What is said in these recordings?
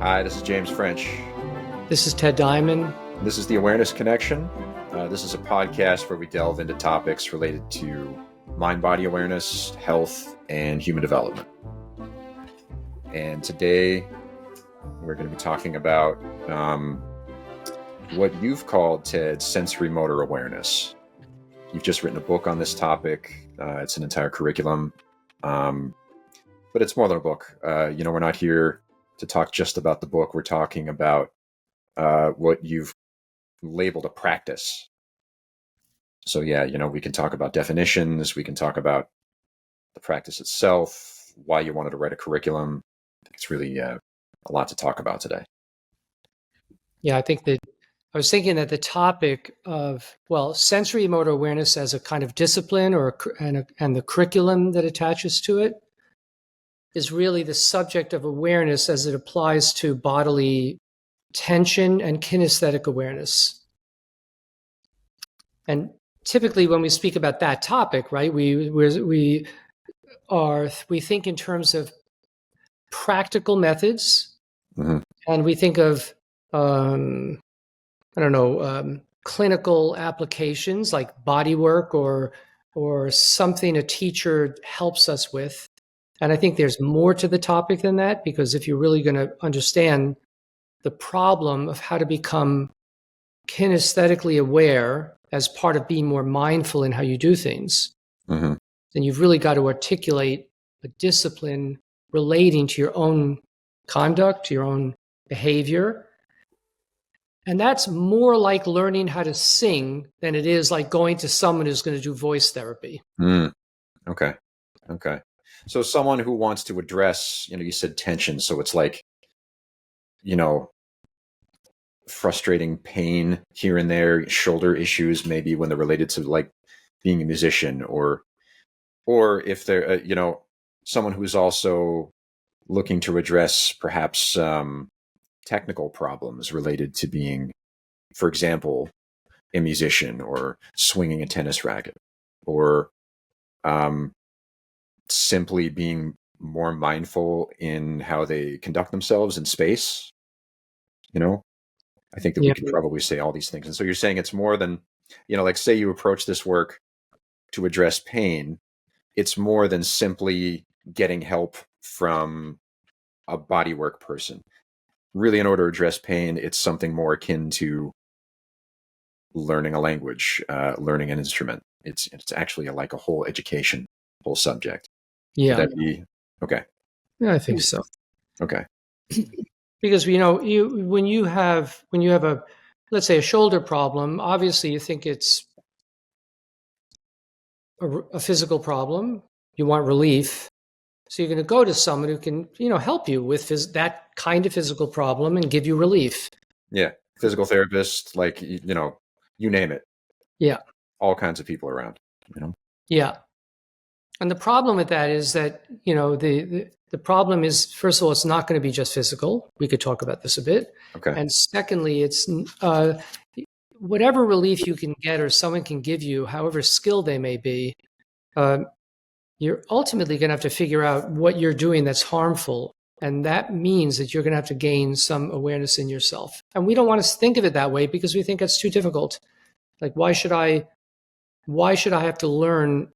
Hi, this is James French. This is Ted Dimon. This is the Awareness Connection. This is a podcast where we delve into topics related to mind-body awareness, health, and human development. And today we're going to be talking about what you've called, Ted, sensorimotor awareness. You've just written a book on this topic. It's an entire curriculum, but it's more than a book. We're not here to talk just about the book. We're talking about what you've labeled a practice. So yeah, we can talk about definitions. We can talk about the practice itself, why you wanted to write a curriculum. I think it's really a lot to talk about today. Yeah, I think that I was thinking that the topic of, sensorimotor awareness as a kind of discipline and the curriculum that attaches to it is really the subject of awareness as it applies to bodily tension and kinesthetic awareness. And typically when we speak about that topic, right, we think in terms of practical methods, Mm-hmm. and we think of clinical applications like body work or something a teacher helps us with. And I think there's more to the topic than that, because if you're really going to understand the problem of how to become kinesthetically aware as part of being more mindful in how you do things, Mm-hmm. then you've really got to articulate a discipline relating to your own conduct, to your own behavior. And that's more like learning how to sing than it is like going to someone who's going to do voice therapy. Okay. So someone who wants to address, you said tension. So it's like, frustrating pain here and there, shoulder issues, maybe when they're related to like being a musician, or if they're, someone who's also looking to address perhaps technical problems related to being, for example, a musician or swinging a tennis racket, or simply being more mindful in how they conduct themselves in space. I think that we could probably say all these things. And so you're saying it's more than, like say you approach this work to address pain, it's more than simply getting help from a bodywork person. Really, in order to address pain, it's something more akin to learning a language, learning an instrument. It's actually like a whole education, whole subject. Yeah. Would that be okay? Yeah, I think so. Okay. Because when you have a, let's say, a shoulder problem, obviously you think it's a physical problem. You want relief, so you're going to go to someone who can help you with that kind of physical problem and give you relief. Yeah, physical therapist, like you name it. Yeah, all kinds of people around. Yeah, and the problem with that is that the problem is, first of all, it's not going to be just physical. We could talk about this a bit. Okay. And secondly, it's whatever relief you can get or someone can give you, however skilled they may be, you're ultimately going to have to figure out what you're doing that's harmful. And that means that you're going to have to gain some awareness in yourself. And we don't want to think of it that way because we think it's too difficult. Like, why should I have to learn,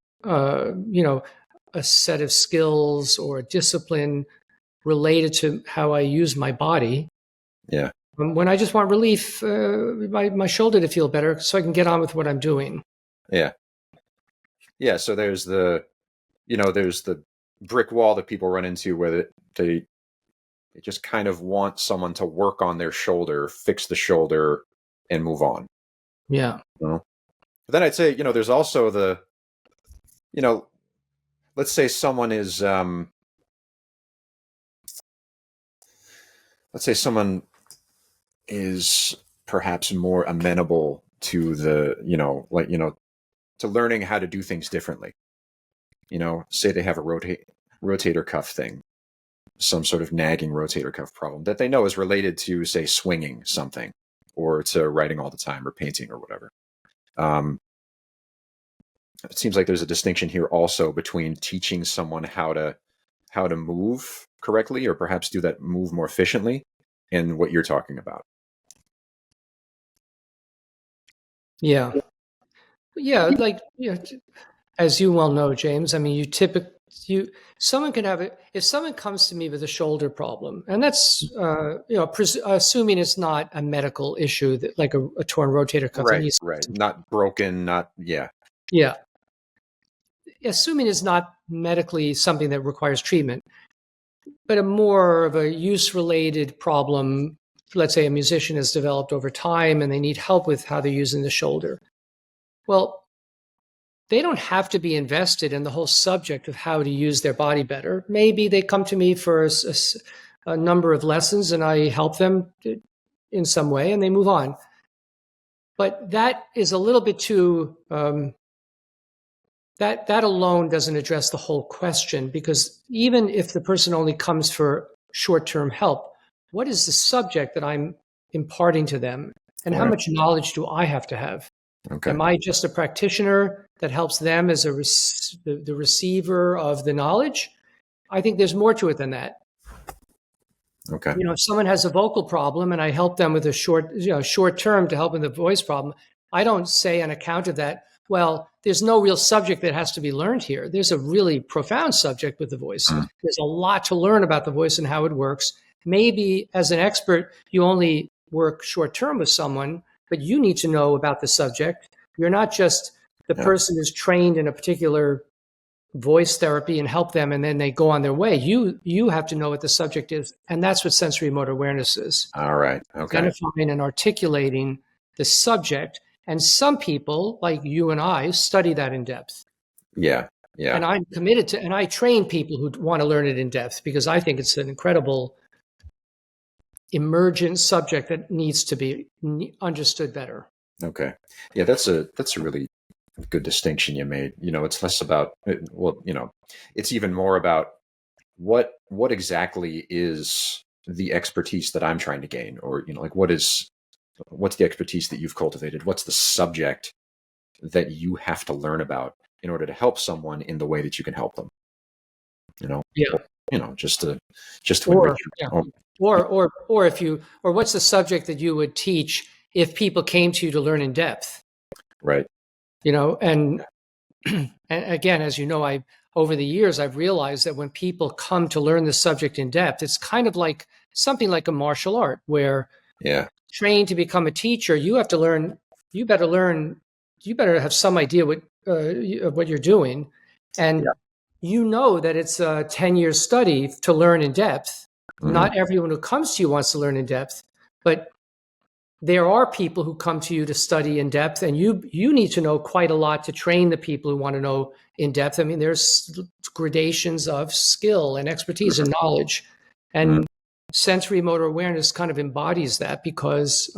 a set of skills or a discipline related to how I use my body? Yeah. When I just want relief, my shoulder to feel better so I can get on with what I'm doing. Yeah. Yeah. So there's the brick wall that people run into where they just kind of want someone to work on their shoulder, fix the shoulder, and move on. Yeah. But then I'd say, there's also the, let's say someone is, perhaps more amenable to the, to learning how to do things differently. Say they have a rotator cuff thing, some sort of nagging rotator cuff problem that they know is related to, say, swinging something, or to writing all the time, or painting, or whatever. It seems like there's a distinction here also between teaching someone how to move correctly, or perhaps do that move more efficiently, and what you're talking about. Yeah. Yeah. Like, as you well know, James, I mean, someone can have it. If someone comes to me with a shoulder problem, and that's, assuming it's not a medical issue that like a torn rotator cuff that Right, needs, right. Not broken, not, yeah. yeah. Assuming it's not medically something that requires treatment, but a more of a use related problem. Let's say a musician has developed over time and they need help with how they're using the shoulder. Well, they don't have to be invested in the whole subject of how to use their body better. Maybe they come to me for a number of lessons and I help them in some way and they move on. But that is a little bit too, that alone doesn't address the whole question, because even if the person only comes for short-term help, what is the subject that I'm imparting to them? And how Right. much knowledge do I have to have? Okay. Am I just a practitioner that helps them as the receiver of the knowledge? I think there's more to it than that. Okay. If someone has a vocal problem and I help them with a short term to help with the voice problem, I don't say on account of that, well, there's no real subject that has to be learned here. There's a really profound subject with the voice. Mm. There's a lot to learn about the voice and how it works. Maybe as an expert, you only work short term with someone, but you need to know about the subject. You're not just the Yeah. person who's trained in a particular voice therapy and help them and then they go on their way. You have to know what the subject is, and that's what sensorimotor awareness is. All right. Okay. Identifying and articulating the subject. And some people like you and I study that in depth. Yeah. Yeah. And I'm committed to, and I train people who want to learn it in depth because I think it's an incredible emergent subject that needs to be understood better. Okay. Yeah, that's a really good distinction you made. It's less about, well, it's even more about what exactly is the expertise that I'm trying to gain, or like what's the expertise that you've cultivated? What's the subject that you have to learn about in order to help someone in the way that you can help them? Yeah. Just to Or enrich. yeah. Oh, Or what's the subject that you would teach if people came to you to learn in depth? right. And and again, as you know, over the years I've realized that when people come to learn the subject in depth, it's kind of like something like a martial art where Yeah. trained to become a teacher, you have to learn. You better have some idea of what you're doing, and Yeah. that it's a 10-year study to learn in depth. Mhm. Not everyone who comes to you wants to learn in depth, but there are people who come to you to study in depth, and you need to know quite a lot to train the people who want to know in depth. I mean, there's gradations of skill and expertise and knowledge, and sensorimotor awareness kind of embodies that because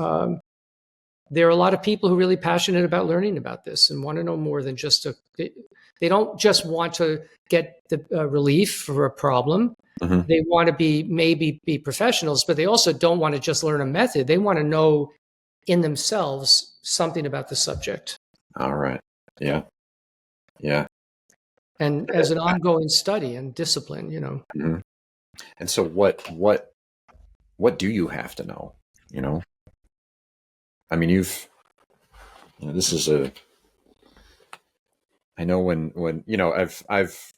there are a lot of people who are really passionate about learning about this and want to know more than just they don't just want to get the relief for a problem. Mhm. They want to maybe be professionals, but they also don't want to just learn a method. They want to know in themselves something about the subject. All right. Yeah. Yeah. And as an ongoing study and discipline, Mhm. And so what do you have to know? I mean, this is I know when I've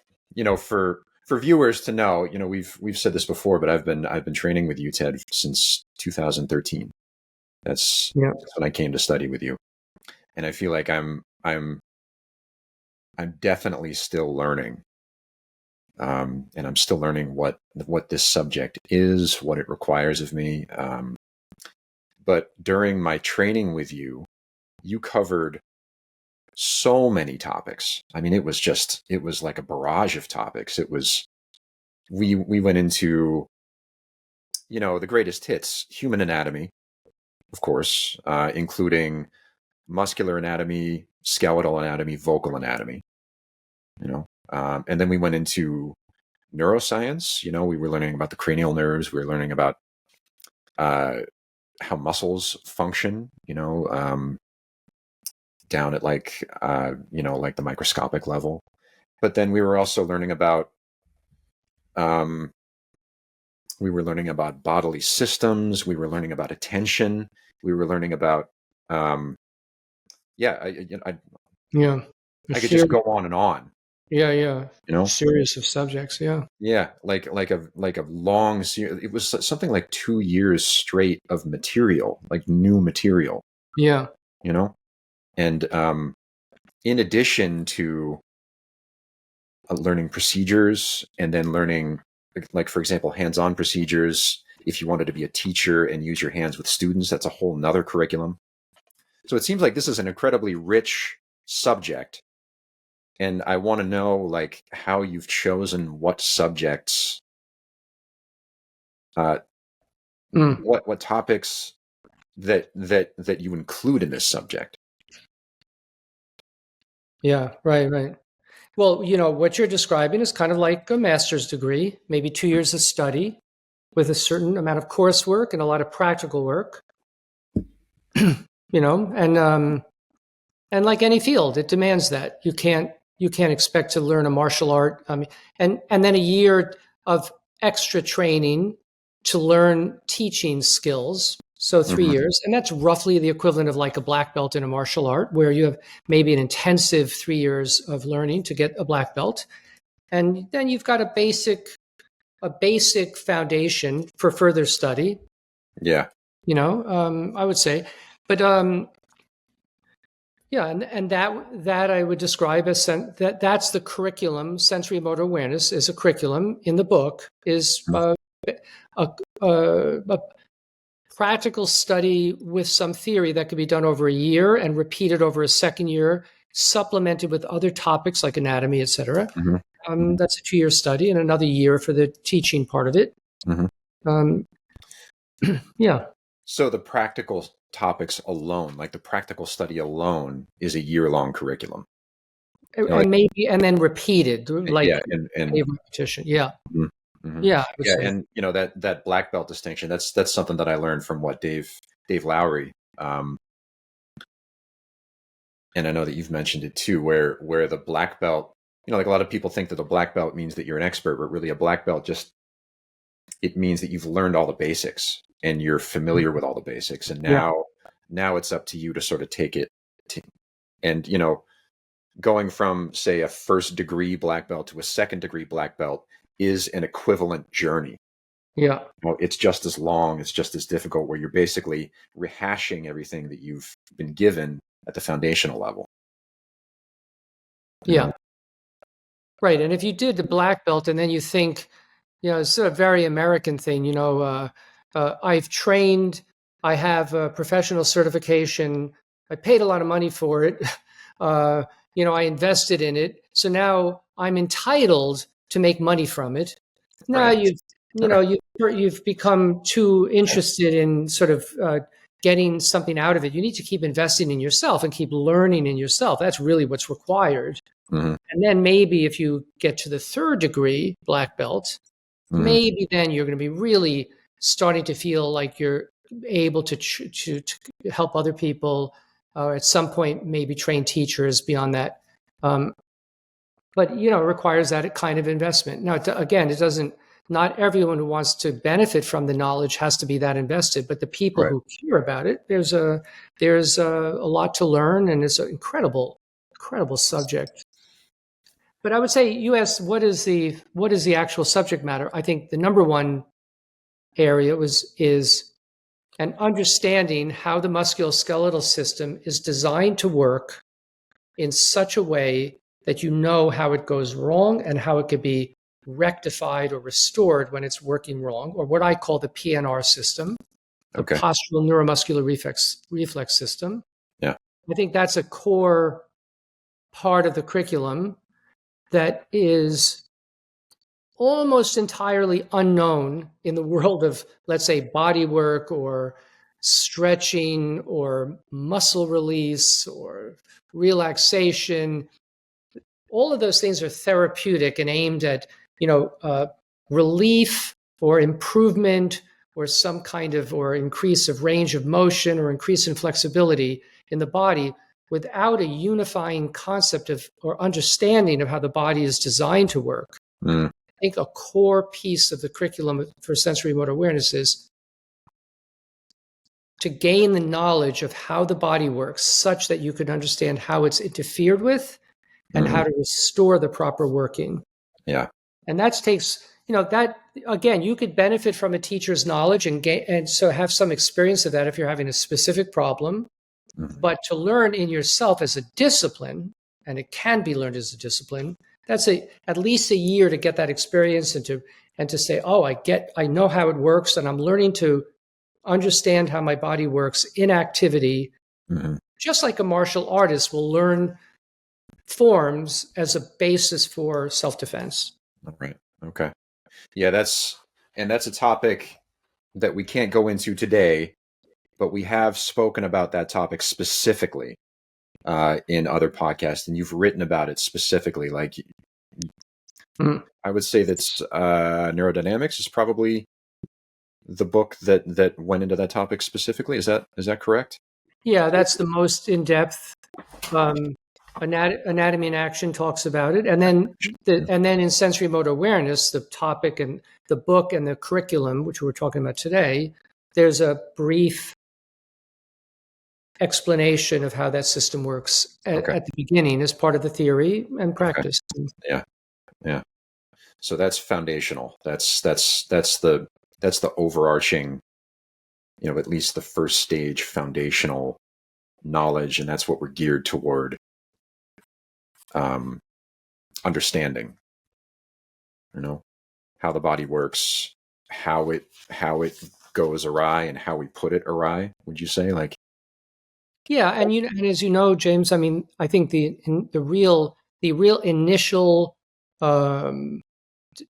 for viewers to know, we've said this before, but I've been training with you, Ted, since 2013. That's when I came to study with you, and I feel like I'm definitely still learning, and I'm still learning what this subject is, what it requires of me. But during my training with you, you covered so many topics. I mean, it was like a barrage of topics. We went into, the greatest hits: human anatomy, of course, including muscular anatomy, skeletal anatomy, vocal anatomy, and then we went into neuroscience. We were learning about the cranial nerves. We were learning about how muscles function, down at like the microscopic level. But then we were also learning about we were learning about bodily systems. We were learning about attention. We were learning about, yeah, Yeah. A I could just series. go on and on, Yeah, yeah. you know? Series of subjects. Yeah. Yeah, like a long series. It was something like 2 years straight of material, like new material, Yeah. you know? And in addition to learning procedures and then learning, like, for example, hands-on procedures, if you wanted to be a teacher and use your hands with students, that's a whole nother curriculum. So it seems like this is an incredibly rich subject. And I want to know, like, how you've chosen what subjects, uh, Mm. what topics that you include in this subject. Yeah. Right. Right. Well, what you're describing is kind of like a master's degree, maybe 2 years of study with a certain amount of coursework and a lot of practical work. And like any field, it demands that you can't expect to learn a martial art. And then a year of extra training to learn teaching skills. So 3 years, and that's roughly the equivalent of like a black belt in a martial art, where you have maybe an intensive 3 years of learning to get a black belt, and then you've got a basic foundation for further study. Yeah. I would say, but yeah, and that I would describe as that's the curriculum. Sensorimotor awareness is a curriculum in the book, is a, a practical study with some theory that could be done over a year and repeated over a second year, supplemented with other topics like anatomy, etc. Mm-hmm. That's a 2 year study and another year for the teaching part of it. Mm-hmm. Um, yeah. So the practical topics alone, like the practical study alone, is a year-long curriculum. And then repeated, like Yeah, and repetition. Yeah. mm-hmm. Yeah, I would Yeah, say. and that black belt distinction, that's something that I learned from Dave Lowry, and I know that you've mentioned it too, where the black belt, like a lot of people think that a black belt means that you're an expert, but really a black belt it means that you've learned all the basics and you're familiar with all the basics, and Yeah. now it's up to you to sort of take it and going from, say, a first degree black belt to a second degree black belt is an equivalent journey. Yeah. It's just as long, it's just as difficult, where you're basically rehashing everything that you've been given at the foundational level. Yeah. Right. And if you did the black belt and then you think, it's a very American thing, I've trained, I have a professional certification, I paid a lot of money for it, I invested in it. So now I'm entitled to make money from it. Now Right. you've become too interested in sort of getting something out of it. You need to keep investing in yourself and keep learning in yourself. That's really what's required. Mm-hmm. And then maybe if you get to the third degree black belt, Mm-hmm. maybe then you're going to be really starting to feel like you're able to help other people, or at some point maybe train teachers beyond that. But it requires that kind of investment. Now, again, it doesn't. Not everyone who wants to benefit from the knowledge has to be that invested, but the people Right. who care about it, there's a lot to learn, and it's an incredible subject. But I would say, you asked what is the actual subject matter. I think the number one area is an understanding how the musculoskeletal system is designed to work in such a way that you know how it goes wrong and how it could be rectified or restored when it's working wrong, or what I call the PNR system, the Okay. postural neuromuscular reflex system. Yeah. I think that's a core part of the curriculum that is almost entirely unknown in the world of, let's say, body work or stretching or muscle release or relaxation. All of those things are therapeutic and aimed at, relief or improvement or some kind of, or increase of range of motion or increase in flexibility in the body, without a unifying concept of or understanding of how the body is designed to work. Mm. think a core piece of the curriculum for sensorimotor awareness is to gain the knowledge of how the body works such that you can understand how it's interfered with and how to restore the proper working. Yeah. And that takes, that again, you could benefit from a teacher's knowledge and so have some experience of that if you're having a specific problem. But to learn in yourself as a discipline, and it can be learned as a discipline, that's at least a year to get that experience and to say, oh, I know how it works, and I'm learning to understand how my body works in activity, just like a martial artist will learn forms as a basis for self-defense. All right. Okay. Yeah, that's a topic that we can't go into today, but we have spoken about that topic specifically in other podcasts, and you've written about it specifically. Like, I would say that's Neurodynamics is probably the book that went into that topic specifically. Is that correct? Yeah, that's the most in-depth. Anatomy in Action talks about it, and then in Sensorimotor Awareness, the topic and the book and the curriculum, which we're talking about today, there's a brief explanation of how that system works at the beginning as part of the theory and practice. Okay. Yeah. So that's foundational. That's the overarching, at least the first stage foundational knowledge, and that's what we're geared toward. Understanding, how the body works, how it goes awry, and how we put it awry. Would you say, like? Yeah, and as you know, James, I mean, I think the real initial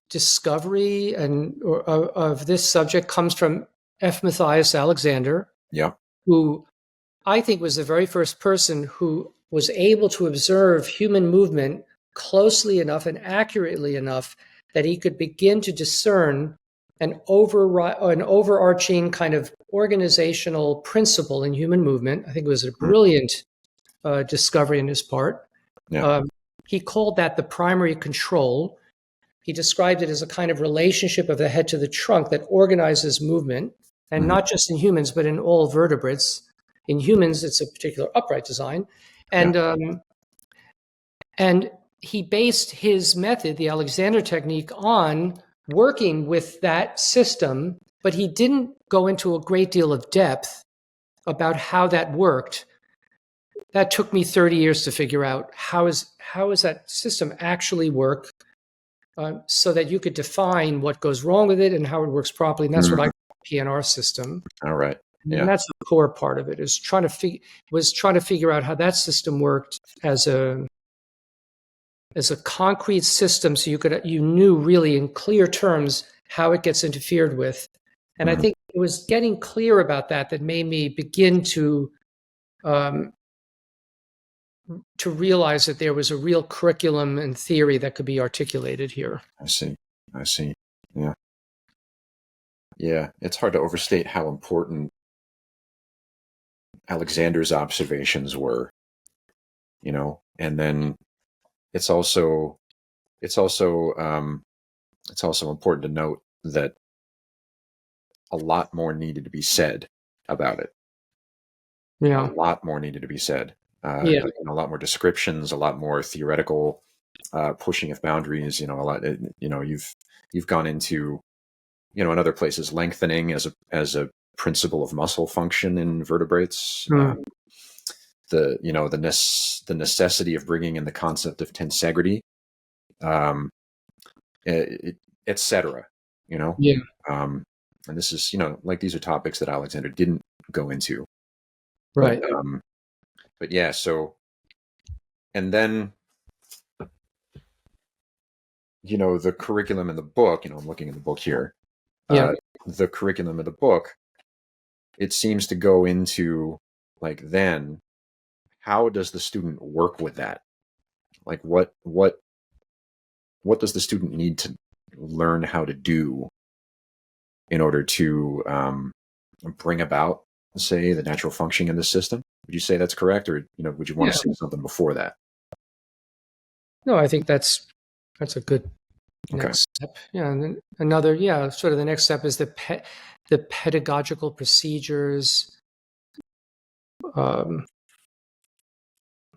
discovery of this subject comes from F. Matthias Alexander. Yeah. Who I think was the very first person who was able to observe human movement closely enough and accurately enough that he could begin to discern an overarching kind of organizational principle in human movement. I think it was a brilliant discovery on his part. Yeah. He called that the primary control. He described it as a kind of relationship of the head to the trunk that organizes movement, and not just in humans, but in all vertebrates. In humans, it's a particular upright design. And he based his method, the Alexander technique, on working with that system, but he didn't go into a great deal of depth about how that worked. That took me 30 years to figure out how is that system actually work, so that you could define what goes wrong with it and how it works properly. And that's what I call the PNR system. All right. Yeah. And that's the core part of it, is trying to figure out how that system worked as a concrete system, so you knew really in clear terms how it gets interfered with. And I think it was getting clear about that made me begin to realize that there was a real curriculum and theory that could be articulated here. I see. Yeah. Yeah. It's hard to overstate how important Alexander's observations were, and then it's also important to note that a lot more needed to be said about it. Yeah. A lot more needed to be said. A lot more descriptions, a lot more theoretical pushing of boundaries. A lot. You've gone into, in other places, lengthening as a principle of muscle function in vertebrates. The necessity of bringing in the concept of tensegrity, etc. Yeah. And this is, these are topics that Alexander didn't go into. Right. But yeah, so, and then, the curriculum in the book, I'm looking at the book here. Yeah. The curriculum of the book, it seems to go into, then how does the student work with that? Like, what does the student need to learn how to do in order to bring about, say, the natural functioning of the system? Would you say that's correct, or would you want to say something before that? No, I think that's a good Okay. Next step. Yeah. And then another, sort of the next step is the pedagogical procedures,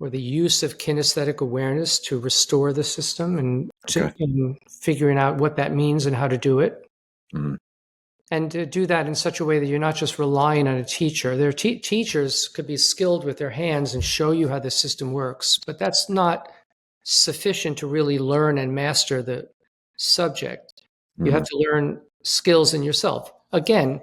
or the use of kinesthetic awareness to restore the system and Okay. in figuring out what that means and how to do it. Mm, And to do that in such a way that you're not just relying on a teacher. Their teachers could be skilled with their hands and show you how the system works, but that's not sufficient to really learn and master the subject. You have mm, to learn skills in yourself. Again,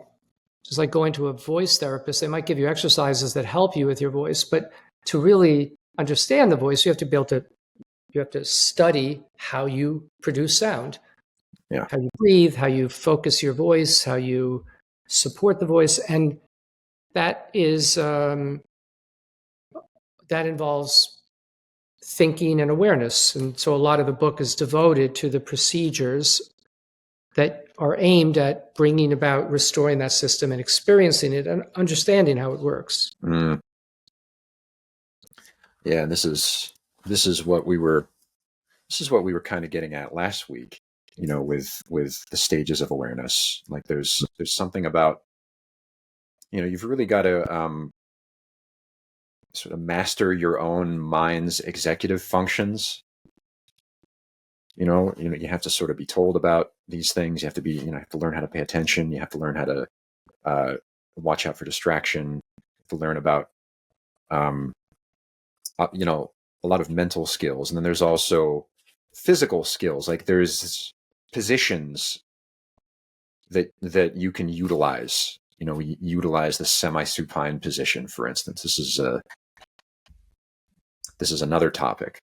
just like going to a voice therapist, they might give you exercises that help you with your voice, but to really understand the voice, you have to study how you produce sound, yeah. how you breathe, how you focus your voice, how you support the voice, and that is that involves thinking and awareness. And so a lot of the book is devoted to the procedures that are aimed at bringing about restoring that system and experiencing it and understanding how it works. Mm. Yeah, and this is what we were kind of getting at last week, with the stages of awareness. Like there's something about, you've really got to sort of master your own mind's executive functions. You have to sort of be told about these things. You have to be, have to learn how to pay attention. You have to learn how to uh, watch out for distraction. You have to learn about, um, a lot of mental skills. And then there's also physical skills. Like there's positions that you can utilize. We utilize the semi-supine position, for instance. This is another topic.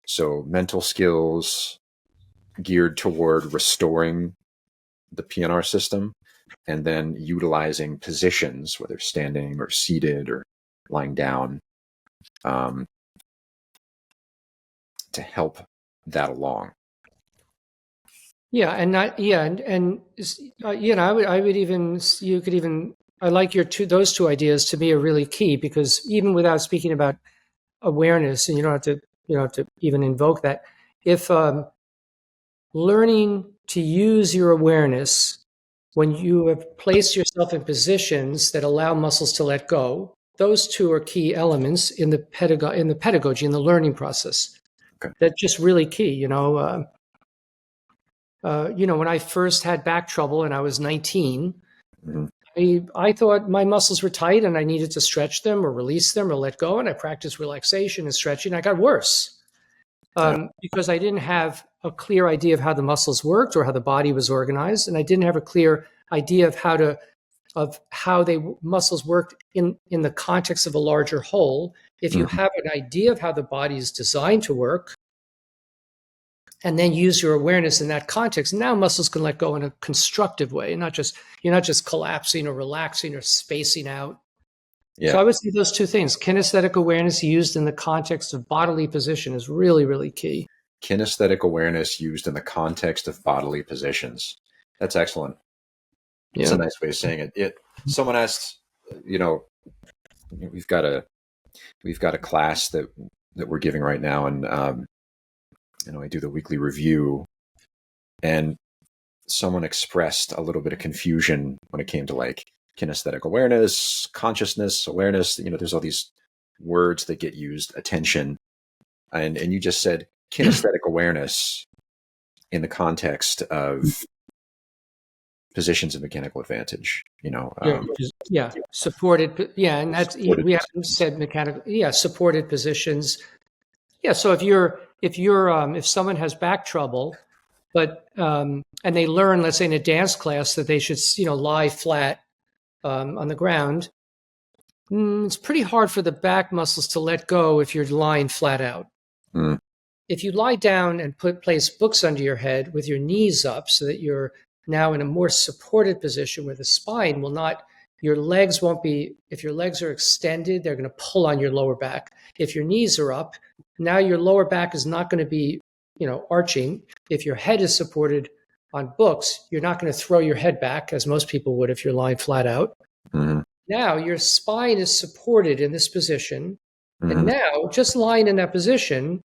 So mental skills geared toward restoring the PNR system, and then utilizing positions, whether standing or seated or lying down, um, to help that along. Yeah, and not yeah, and I would even you could even I like those two ideas to me are really key because even without speaking about awareness, and you don't have to even invoke that, if learning to use your awareness when you have placed yourself in positions that allow muscles to let go, those two are key elements in the pedagogy in the learning process. Okay. That's just really key. When I first had back trouble and I was 19, Mm-hmm. I thought my muscles were tight and I needed to stretch them or release them or let go. And I practiced relaxation and stretching. I got worse Yeah. because I didn't have a clear idea of how the muscles worked or how the body was organized. And I didn't have a clear idea of how muscles worked in the context of a larger whole. If you Mm-hmm. have an idea of how the body is designed to work, and then use your awareness in that context. Now muscles can let go in a constructive way, you're not just collapsing or relaxing or spacing out. Yeah. So I would say those two things, kinesthetic awareness used in the context of bodily position is really, really key. Kinesthetic awareness used in the context of bodily positions. That's excellent. It's a nice way of saying it. Someone asked, we've got a class that we're giving right now, and I do the weekly review, and someone expressed a little bit of confusion when it came to like kinesthetic awareness, consciousness, awareness. There's all these words that get used, attention, and you just said kinesthetic awareness in the context of positions of mechanical advantage. Supported. Yeah, and that's Supported we haven't said mechanical. Yeah, supported positions. Yeah, so if someone has back trouble, but and they learn, let's say in a dance class, that they should lie flat on the ground, it's pretty hard for the back muscles to let go if you're lying flat out. Mm, If you lie down and place books under your head with your knees up so that you're now in a more supported position where the spine will not, your legs won't be, if your legs are extended, they're going to pull on your lower back. If your knees are up, now your lower back is not going to be, arching. If your head is supported on books, you're not going to throw your head back as most people would if you're lying flat out. mm, Now your spine is supported in this position. And mm, now, just lying in that position,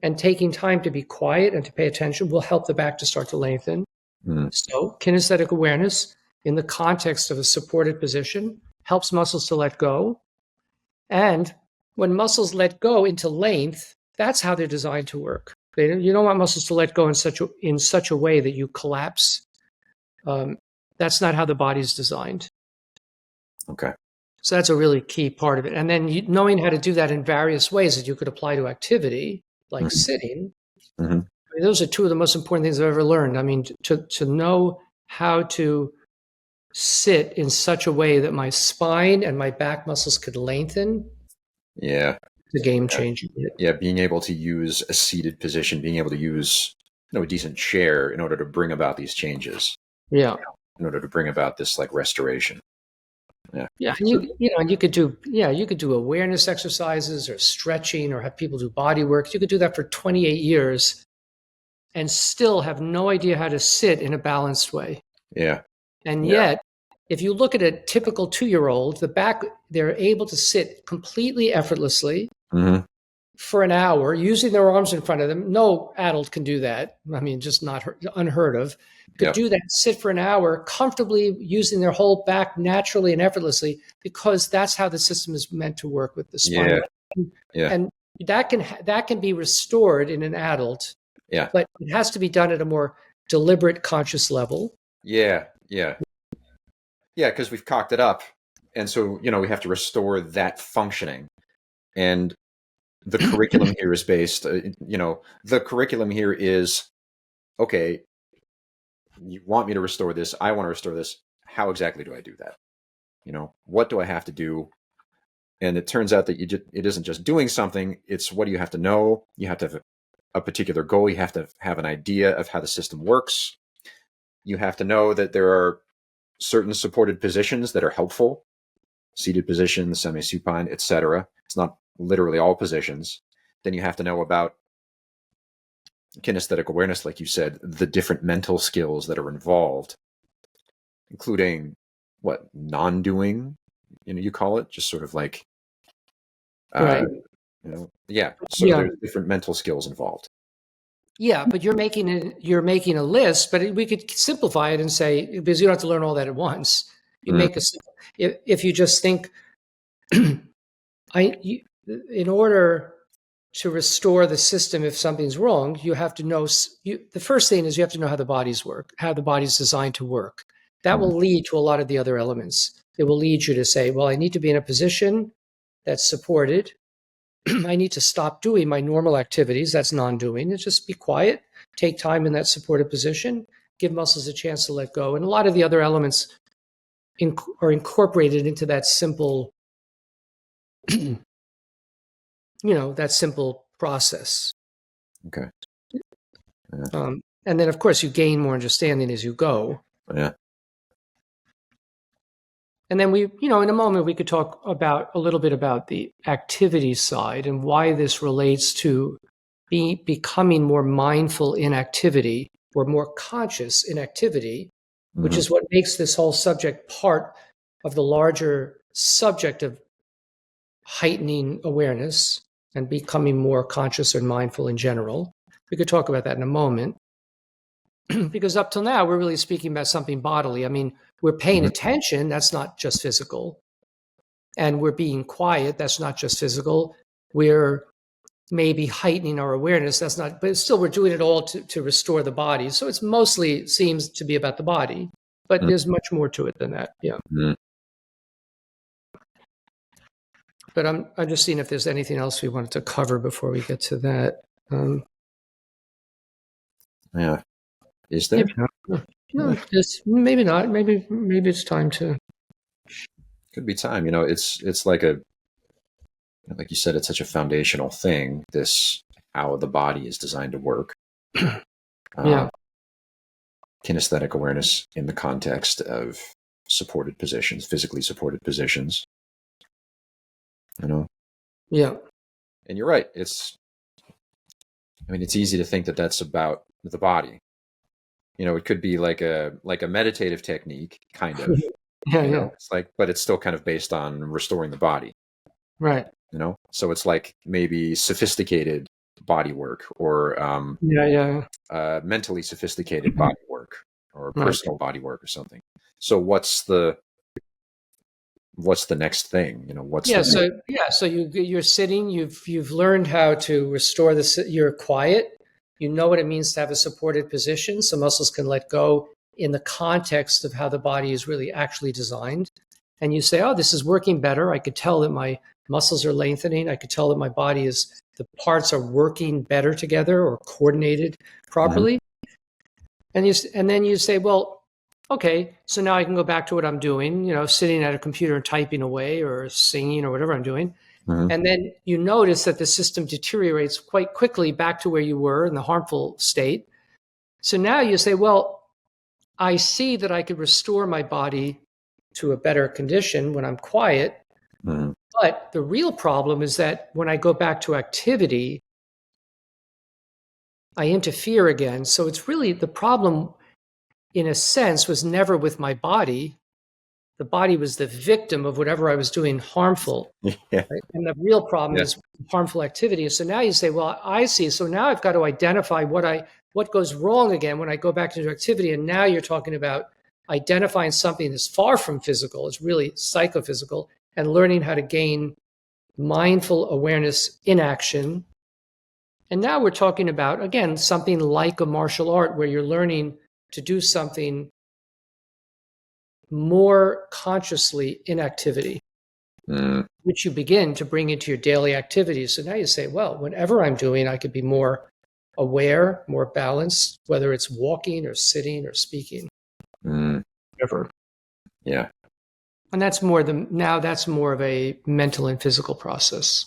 And taking time to be quiet and to pay attention will help the back to start to lengthen. So kinesthetic awareness in the context of a supported position helps muscles to let go. And when muscles let go into length, that's how they're designed to work. You don't want muscles to let go in such a way that you collapse. That's not how the body's designed. Okay. So that's a really key part of it. And then knowing how to do that in various ways that you could apply to activity, like sitting. I mean, those are two of the most important things I've ever learned. I mean, to know how to sit in such a way that my spine and my back muscles could lengthen. Yeah. It's a game changer. Yeah. Being able to use a seated position, being able to use a decent chair in order to bring about these changes. Yeah. In order to bring about this like restoration. Yeah. Yeah. And you could do awareness exercises or stretching or have people do body work. You could do that for 28 years and still have no idea how to sit in a balanced way. Yeah. And yet, if you look at a typical 2-year-old, they're able to sit completely effortlessly for an hour using their arms in front of them. No adult can do that. I mean, just not unheard of. Could do that, sit for an hour comfortably using their whole back naturally and effortlessly, because that's how the system is meant to work with the spine. And that can be restored in an adult. Yeah. But it has to be done at a more deliberate, conscious level. Yeah. Because we've cocked it up. And so, we have to restore that functioning. And the curriculum here is based, the curriculum here is, okay, you want me to restore this. I want to restore this. How exactly do I do that? What do I have to do? And it turns out that it isn't just doing something. It's what do you have to know? You have to have a particular goal. You have to have an idea of how the system works. You have to know that there are certain supported positions that are helpful, seated positions, semi-supine, etc. It's not literally all positions. Then you have to know about kinesthetic awareness, like you said, the different mental skills that are involved, including non-doing, you call it, just sort of like, right. So there's different mental skills involved. Yeah, but you're making a list, but we could simplify it and say, because you don't have to learn all that at once. You make if you just think, in order to restore the system, if something's wrong, you have to know. The first thing is you have to know how the bodies work, how the body's designed to work. That will lead to a lot of the other elements. It will lead you to say, well, I need to be in a position that's supported. I need to stop doing my normal activities. That's non-doing. And just be quiet, take time in that supported position, give muscles a chance to let go. And a lot of the other elements are incorporated into that simple, that simple process. Okay. And then, of course, you gain more understanding as you go. Yeah. And then in a moment, we could talk a little bit about the activity side and why this relates to becoming more mindful in activity or more conscious in activity, which is what makes this whole subject part of the larger subject of heightening awareness and becoming more conscious and mindful in general. We could talk about that in a moment. Because up till now, we're really speaking about something bodily. I mean, we're paying attention. That's not just physical. And we're being quiet. That's not just physical. We're maybe heightening our awareness. That's not, but still we're doing it all to restore the body. So it's mostly seems to be about the body, but there's much more to it than that. Yeah. But I'm just seeing if there's anything else we wanted to cover before we get to that. Yeah. Is there? No, maybe not. Maybe it's time to. Could be time. It's like like you said, it's such a foundational thing. How the body is designed to work. Kinesthetic awareness in the context of supported positions, physically supported positions. Yeah. And you're right. It's easy to think that that's about the body. It could be like a meditative technique, kind of. It's but it's still kind of based on restoring the body. Right. So it's like maybe sophisticated body work, or Yeah. mentally sophisticated body work, or Right. personal body work, or something. So what's the next thing? What's Yeah. the So you're sitting. You've learned how to restore the. You're quiet. You know what it means to have a supported position, so muscles can let go in the context of how the body is really actually designed. And you say, "Oh, this is working better. I could tell that my muscles are lengthening. I could tell that my body is the parts are working better together or coordinated Mhm, properly." And then you say, well, okay, so now I can go back to what I'm doing, sitting at a computer and typing away or singing or whatever I'm doing. mhm, And then you notice that the system deteriorates quite quickly back to where you were in the harmful state. So now you say, well, I see that I could restore my body to a better condition when I'm quiet. mhm. But the real problem is that when I go back to activity, I interfere again. So it's really the problem, in a sense, was never with my body. The body was the victim of whatever I was doing harmful. Yeah, Right? And the real problem yeah. is harmful activity. So now you say, well, I see. So now I've got to identify what goes wrong again when I go back into activity. And now you're talking about identifying something that's far from physical, it's really psychophysical, and learning how to gain mindful awareness in action. And now we're talking about, again, something like a martial art where you're learning to do something more consciously in activity, Mm, which you begin to bring into your daily activities. So now you say, well, whenever I'm doing, I could be more aware, more balanced, whether it's walking or sitting or speaking, mm, whatever. yeah, And that's more of a mental and physical process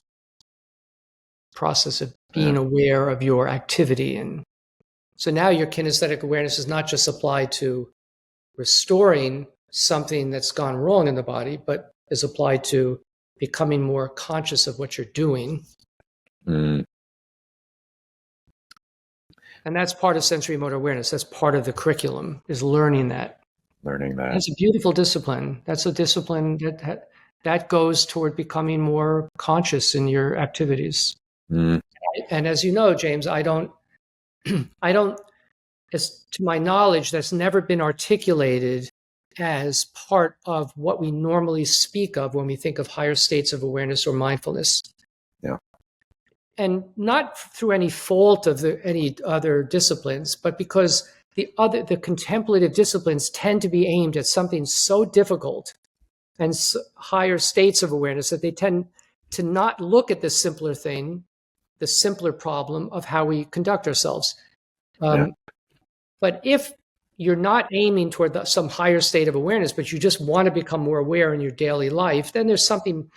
of yeah. being aware of your activity. And so now your kinesthetic awareness is not just applied to restoring something that's gone wrong in the body, but is applied to becoming more conscious of what you're doing. Mm, And that's part of sensory motor awareness. That's part of the curriculum, is learning that. learning that. It's a beautiful discipline. That's a discipline that goes toward becoming more conscious in your activities. Mm, And as you know, James, I don't, as to my knowledge, that's never been articulated as part of what we normally speak of when we think of higher states of awareness or mindfulness. yeah, And not through any fault of any other disciplines, but because the contemplative disciplines tend to be aimed at something so difficult and higher states of awareness that they tend to not look at the simpler thing, the simpler problem of how we conduct ourselves. yeah, Um, but if you're not aiming toward some higher state of awareness, but you just want to become more aware in your daily life, then there's something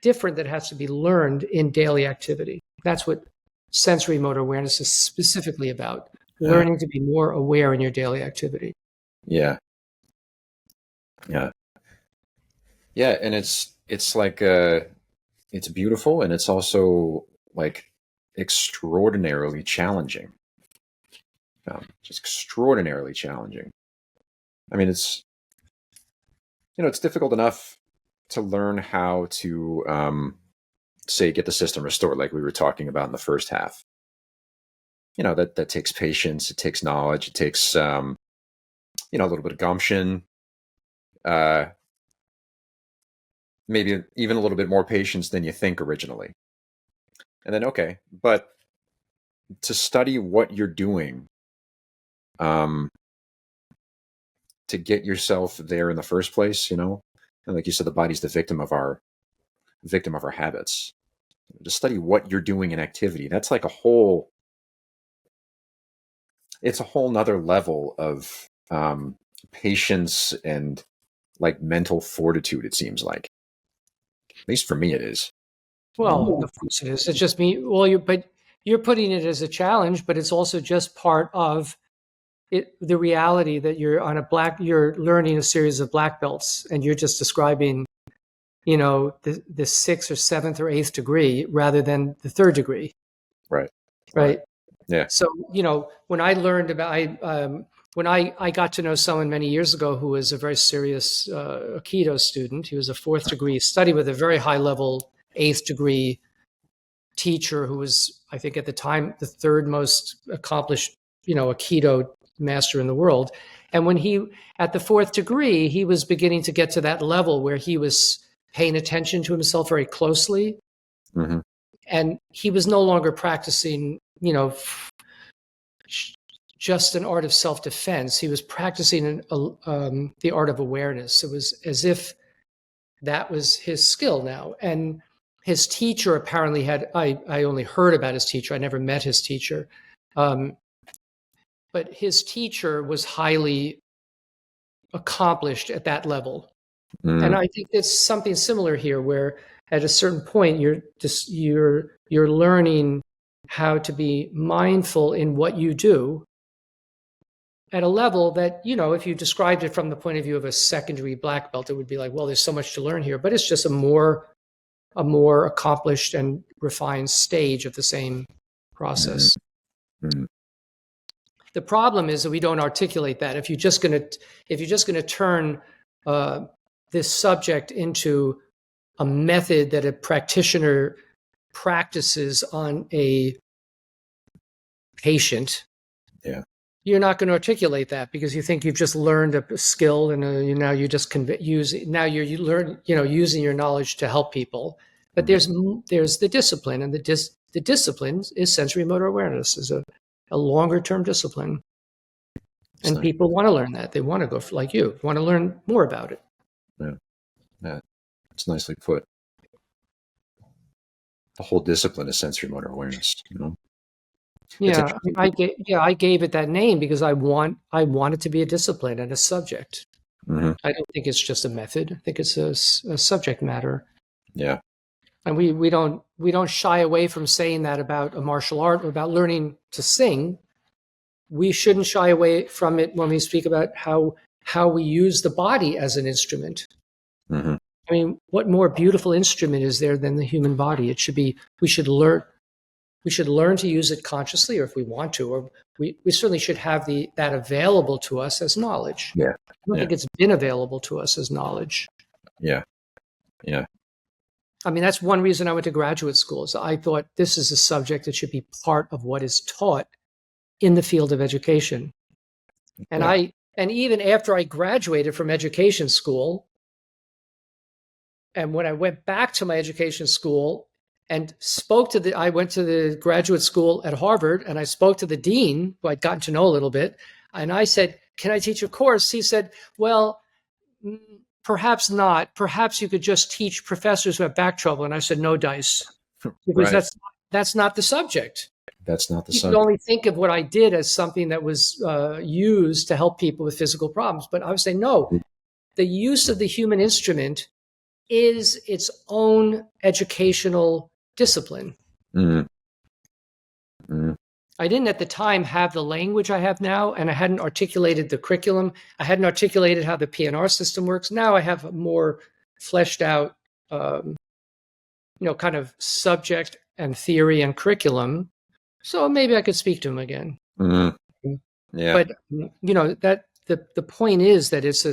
different that has to be learned in daily activity. That's what sensory motor awareness is specifically about, yeah, learning to be more aware in your daily activity. yeah, yeah, yeah. And it's like it's beautiful, and it's also like extraordinarily challenging. Just extraordinarily challenging. I mean, it's difficult enough to learn how to say get the system restored, like we were talking about in the first half. That takes patience, it takes knowledge, it takes a little bit of gumption, uh, maybe even a little bit more patience than you think originally. And then okay, but to study what you're doing, um, to get yourself there in the first place, and like you said, the body's the victim of our habits. To study what you're doing in activity, that's like it's a whole nother level of patience and like mental fortitude, it seems like. At least for me it is. Well, of course it is. It's just me. Well, but you're putting it as a challenge, but it's also just part of it, the reality that you're learning a series of black belts, and you're just describing, the sixth or seventh or eighth degree rather than the third degree, Right. Right. right? Yeah. So, when I learned about, when I got to know someone many years ago who was a very serious Aikido student, he was a fourth degree, studied with a very high level eighth degree teacher who was, I think at the time, the third most accomplished, Aikido master in the world. And when he, at the fourth degree, he was beginning to get to that level where he was paying attention to himself very closely. Mm-hmm. And he was no longer practicing, just an art of self-defense. He was practicing the art of awareness. It was as if that was his skill now. And his teacher apparently I only heard about his teacher. I never met his teacher. But his teacher was highly accomplished at that level. Mm-hmm. And I think it's something similar here, where at a certain point you're learning how to be mindful in what you do at a level that, if you described it from the point of view of a secondary black belt, it would be like, well, there's so much to learn here, but it's just a more accomplished and refined stage of the same process. Mm-hmm. The problem is that we don't articulate that. If you're just going to turn this subject into a method that a practitioner practices on a patient, you're not going to articulate that because you think you've just learned a skill and now you just you learn using your knowledge to help people. But there's the discipline, and the discipline is sensorimotor awareness, is a longer term discipline. And people want to learn that. They want to go like you, want to learn more about it. Yeah, it's nicely put. The whole discipline is sensorimotor awareness. Yeah, I gave it that name because I want it to be a discipline and a subject. Mm-hmm. I don't think it's just a method. I think it's a subject matter. Yeah, and we don't shy away from saying that about a martial art or about learning to sing. We shouldn't shy away from it when we speak about how we use the body as an instrument. Mm-hmm. I mean, what more beautiful instrument is there than the human body? We should learn to use it consciously, or if we want to, or we certainly should have that available to us as knowledge. Yeah. I don't think it's been available to us as knowledge. Yeah. Yeah. I mean, that's one reason I went to graduate school. So I thought this is a subject that should be part of what is taught in the field of education. And even after I graduated from education school, and when I went back to my education school and I went to the graduate school at Harvard, and I spoke to the dean, who I'd gotten to know a little bit, and I said, "Can I teach a course?" He said, "Well, perhaps not. Perhaps you could just teach professors who have back trouble." And I said, "No dice, because that's not the subject. That's not the you subject. You can only think of what I did as something that was used to help people with physical problems." But I would say, no, the use of the human instrument is its own educational discipline. Mm-hmm. Mm-hmm. I didn't at the time have the language I have now, and I hadn't articulated the curriculum. I hadn't articulated how the PNR system works. Now I have a more fleshed out, kind of subject and theory and curriculum. So maybe I could speak to him again. Mm-hmm. Yeah. But that the point is that it's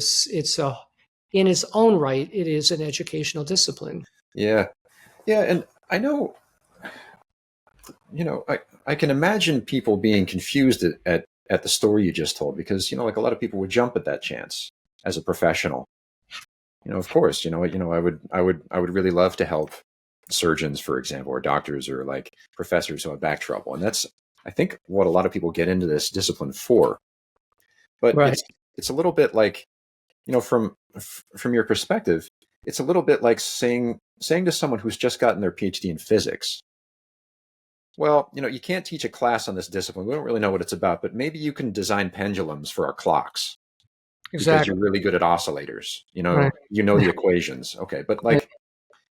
in its own right, it is an educational discipline. Yeah. Yeah. And I know, I can imagine people being confused at the story you just told, because, like a lot of people would jump at that chance as a professional. Of course, I would really love to help surgeons, for example, or doctors, or like professors who have back trouble. And that's, I think, what a lot of people get into this discipline for. But it's a little bit like, from your perspective, it's a little bit like saying to someone who's just gotten their PhD in physics, well, you can't teach a class on this discipline. We don't really know what it's about, but maybe you can design pendulums for our clocks. Exactly. Because you're really good at oscillators. The equations. Okay. But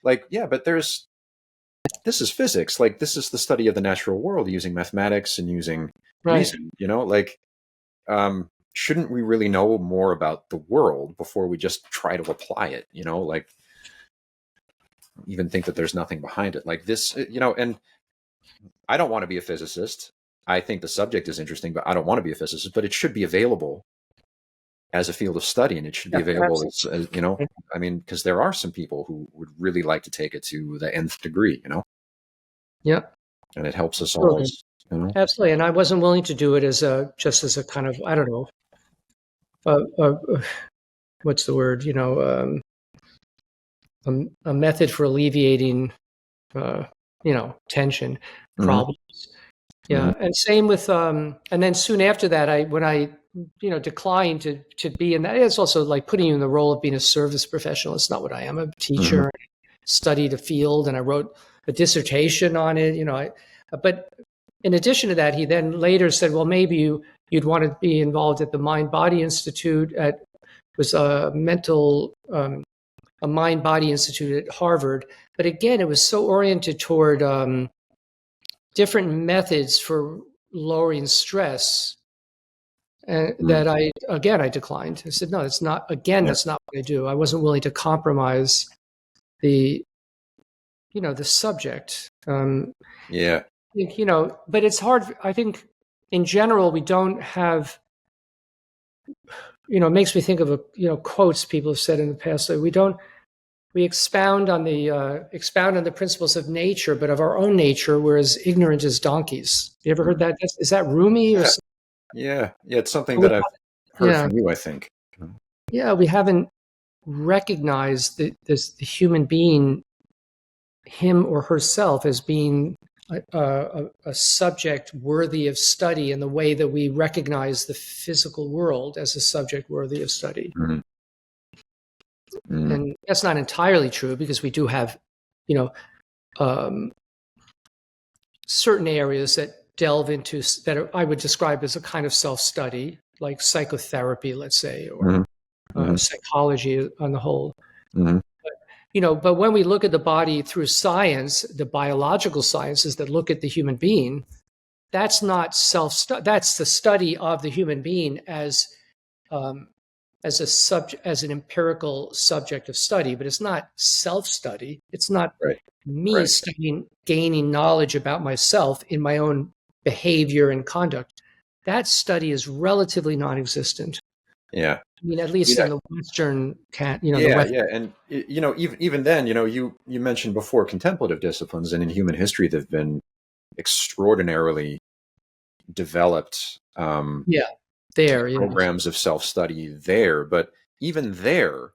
but this is physics. Like, this is the study of the natural world using mathematics and using reason, shouldn't we really know more about the world before we just try to apply it? Even think that there's nothing behind it like this, and I don't want to be a physicist. I think the subject is interesting, but I don't want to be a physicist. But it should be available as a field of study, and it should be available as because there are some people who would really like to take it to the nth degree. Yeah. and it helps us all. Absolutely. You know. Absolutely. And I wasn't willing to do it as just as a kind of, I don't know, what's the word? A method for alleviating, uh, tension, Mm-hmm. problems. Mm-hmm. Yeah. And same with, and then soon after that, when I, declined to be in that, it's also like putting you in the role of being a service professional. It's not what I am. I'm a Mm-hmm. teacher, studied a field, and I wrote a dissertation on it. But in addition to that, he then later said, well, maybe you'd want to be involved at the Mind Body Institute was a Mind Body Institute at Harvard. But again, it was so oriented toward different methods for lowering stress Mm-hmm. that I declined. I said, no, that's not, Yeah. that's not what I do. I wasn't willing to compromise the, the subject. Yeah. But it's hard. I think in general, we don't have, it makes me think of quotes people have said in the past. Like we expound on the principles of nature, but of our own nature, we're as ignorant as donkeys. You ever heard that? Is that Rumi or Yeah. something? Yeah. Yeah. It's something that I've heard Yeah. from you, I think. Yeah. We haven't recognized the human being, him or herself, as being a subject worthy of study in the way that we recognize the physical world as a subject worthy of study. Mm-hmm. Mm-hmm. And that's not entirely true because we do have, you know, um, certain areas that delve into I would describe as a kind of self-study, like psychotherapy, let's say, or Mm-hmm. psychology on the whole. Mm-hmm. But when we look at the body through science, the biological sciences that look at the human being, that's not self-study. That's the study of the human being um, as an empirical subject of study, but it's not self-study. It's not Right. me Right. studying, gaining knowledge about myself in my own behavior and conduct. That study is relatively non-existent. Yeah. I mean, at least Yeah. in the Western, the Yeah. West. Yeah. And even then, you mentioned before contemplative disciplines, and in human history, they've been extraordinarily developed Yeah, there. Yeah, programs of self-study there. But even there,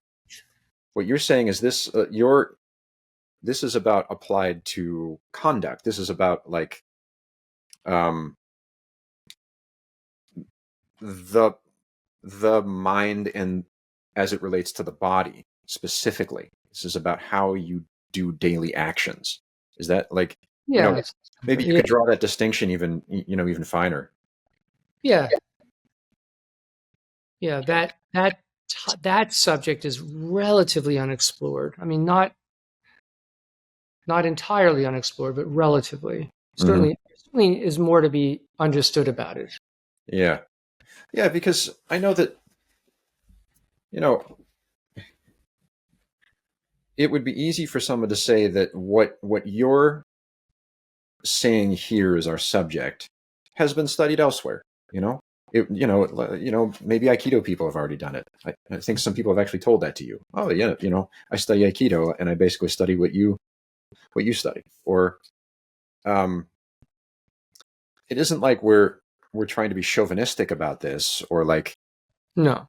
what you're saying is this is about applied to conduct. This is about like um, the mind and as it relates to the body specifically. This is about how you do daily actions. Is that like, yeah, maybe you yeah, could draw that distinction even finer. yeah, yeah. That subject is relatively unexplored. I mean, not entirely unexplored, but relatively. Hmm. Certainly is more to be understood about it. Yeah. Yeah, because I know that, you know, it would be easy for someone to say that what you're saying here is our subject has been studied elsewhere. Maybe Aikido people have already done it. I think some people have actually told that to you. Oh yeah, I study Aikido and I basically study what you study. Or um, it isn't like we're trying to be chauvinistic about this, or like No.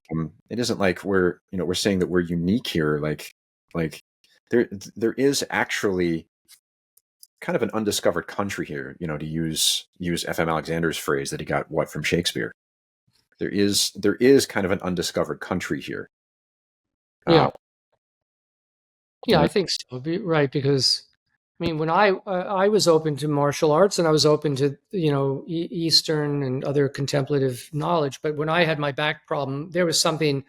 it isn't like we're saying that we're unique here. Like there is actually kind of an undiscovered country here, to use F.M. Alexander's phrase that he got from Shakespeare. There is kind of an undiscovered country here. Yeah. Yeah, And I think so. Right, because I mean, when I was open to martial arts and I was open to Eastern and other contemplative knowledge, but when I had my back problem, there was something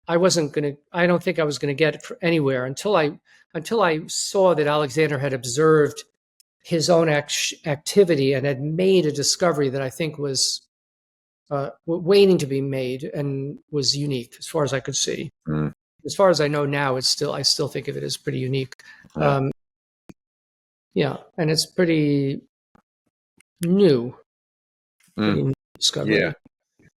I don't think I was gonna get anywhere until I saw that Alexander had observed his own activity and had made a discovery that I think was waiting to be made and was unique as far as I could see. mm, As far as I know now, I still think of it as pretty unique. yeah, Yeah, and it's pretty new, mm, pretty new yeah, discovery.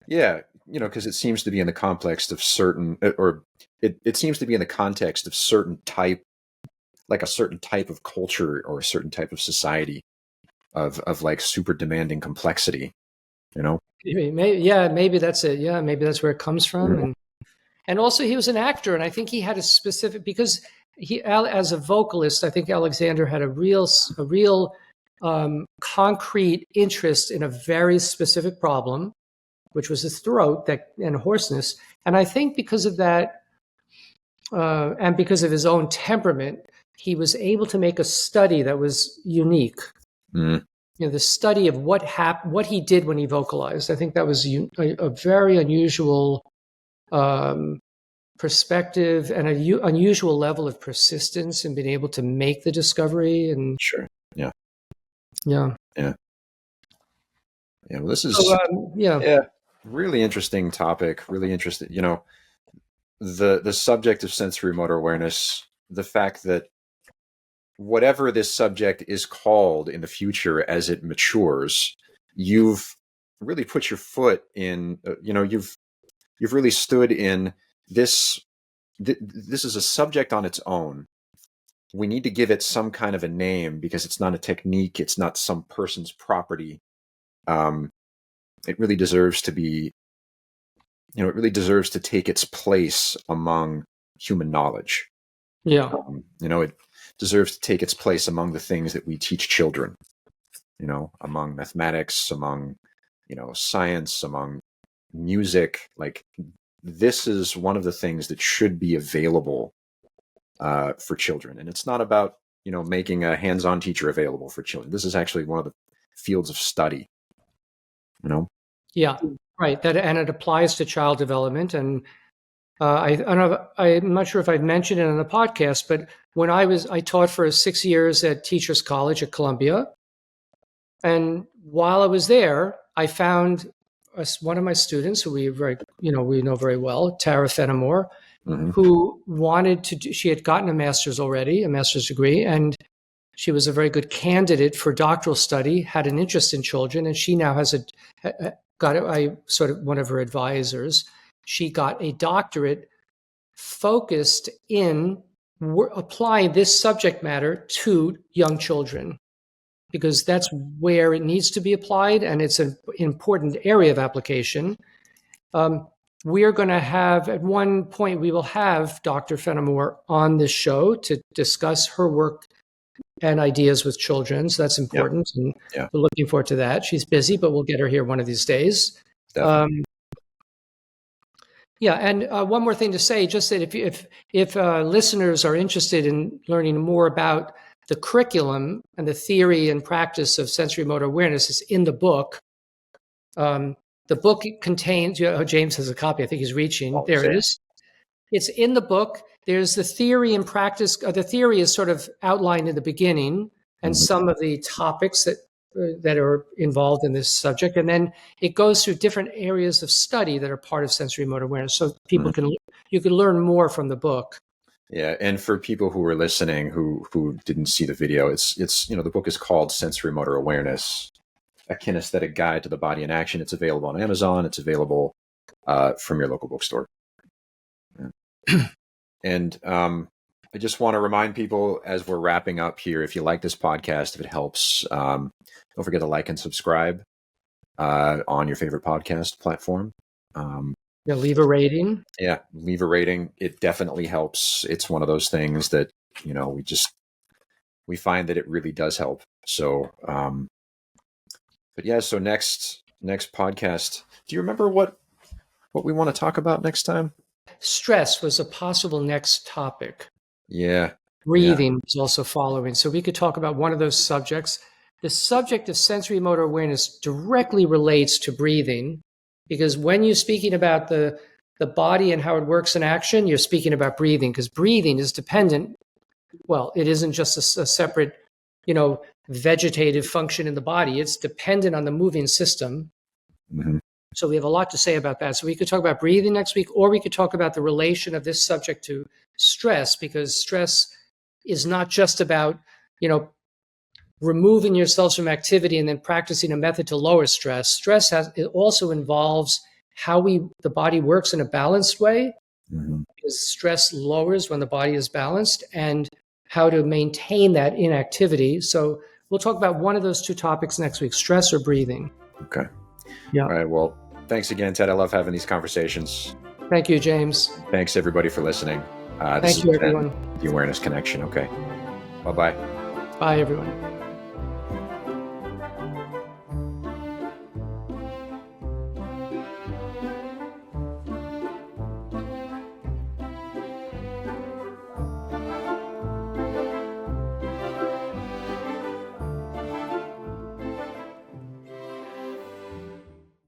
yeah, because it seems to be in the context of certain, or it seems to be in the context of certain type, like a certain type of culture or a certain type of society. of like super demanding complexity, you know? Maybe that's it. Yeah, maybe that's where it comes from. Mhm. And also he was an actor, and I think he had a specific, because as a vocalist, I think Alexander had a real concrete interest in a very specific problem, which was his throat and hoarseness. And I think because of that, and because of his own temperament, he was able to make a study that was unique. Mm. You know, the study of what he did when he vocalized. I think that was a very unusual perspective and an unusual level of persistence in being able to make the discovery. And Sure. Yeah. yeah, Yeah. Yeah. Well, this so is, yeah, yeah, really interesting topic. Really interesting. You know, the subject of sensorimotor awareness, the fact that whatever this subject is called in the future as it matures, you've really put your foot in, you know, you've really stood in this. This is a subject on its own. We need to give it some kind of a name because it's not a technique. It's not some person's property. Um, it really deserves to be, you know, it really deserves to take its place among human knowledge. yeah, You know, it deserves to take its place among the things that we teach children, you know, among mathematics, among, you know, science, among music. Like, this is one of the things that should be available for children. And it's not about, you know, making a hands-on teacher available for children. This is actually one of the fields of study, you know? yeah, right. That, and it applies to child development. And I'm not sure if I've mentioned it on the podcast, but when I taught for 6 years at Teachers College at Columbia. And while I was there, I found one of my students who we know very well, Tara Fenimore, Mm-hmm. who wanted to she had gotten a master's already, a master's degree, and she was a very good candidate for doctoral study, had an interest in children, and she now has one of her advisors. She got a doctorate focused in applying this subject matter to young children, because that's where it needs to be applied, and it's an important area of application. We are going to have, at one point, we will have Dr. Fenimore on this show to discuss her work and ideas with children. So that's important. Yeah. And yeah, we're looking forward to that. She's busy, but we'll get her here one of these days. Yeah, and one more thing to say, just that if listeners are interested in learning more about the curriculum and the theory and practice of sensorimotor awareness, is in the book. The book contains, James has a copy. I think he's reaching. Oh, there it is. It's in the book. There's the theory and practice. The theory is sort of outlined in the beginning, and some of the topics that are involved in this subject. And then it goes through different areas of study that are part of sensorimotor awareness. So you can learn more from the book. Yeah, and for people who are listening who didn't see the video, it's you know, the book is called Sensorimotor Awareness, a Kinesthetic Guide to the Body in Action. It's available on Amazon. It's available from your local bookstore. Yeah. And I just want to remind people as we're wrapping up here, if you like this podcast, if it helps, don't forget to like and subscribe on your favorite podcast platform. Leave a rating. Yeah, leave a rating. It definitely helps. It's one of those things that, you know, we find that it really does help. So, but yeah, so next podcast, do you remember what we want to talk about next time? Stress was a possible next topic. Yeah. Breathing was also following. So we could talk about one of those subjects. The subject of sensorimotor awareness directly relates to breathing, because when you're speaking about the body and how it works in action, you're speaking about breathing, because breathing is dependent. Well, it isn't just a separate, vegetative function in the body. It's dependent on the moving system. Mm-hmm. So we have a lot to say about that. So we could talk about breathing next week, or we could talk about the relation of this subject to stress, because stress is not just about, removing yourselves from activity and then practicing a method to lower stress. It also involves how the body works in a balanced way, because stress lowers when the body is balanced, and how to maintain that in activity. So we'll talk about one of those two topics next week, stress or breathing. Okay. Yeah. All right. Well, thanks again, Ted. I love having these conversations. Thank you, James. Thanks, everybody, for listening. Thank you, everyone. The Awareness Connection. Okay. Bye-bye. Bye, everyone.